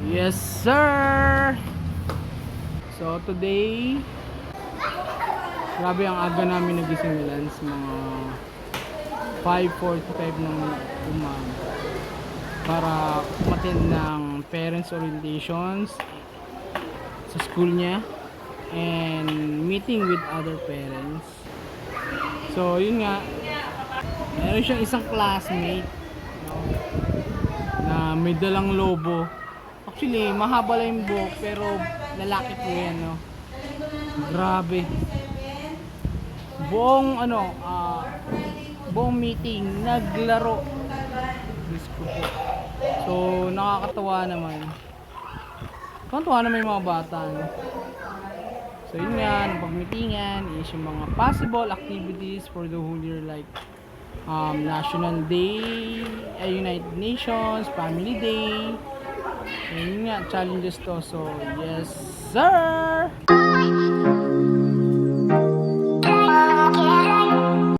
Yes, sir! So, today, grabe ang aga namin nagising ni Lance, mga 5:45 ng umaga para umattend ng parents orientations sa school niya and meeting with other parents. So, yun nga, meron siyang isang classmate, no, na may dalang lobo. Actually, mahaba lang yung buhok pero lalaki po yan, no. Grabe. Buong meeting naglaro. Diyos ko po. So, nakakatawa naman. Nakakatawa naman yung mga bata, no? So, yun nga, napag-meetingan is yung mga possible activities for the whole year, like National Day, United Nations, Family Day. Yun nga, challenges to. So, yes, sir!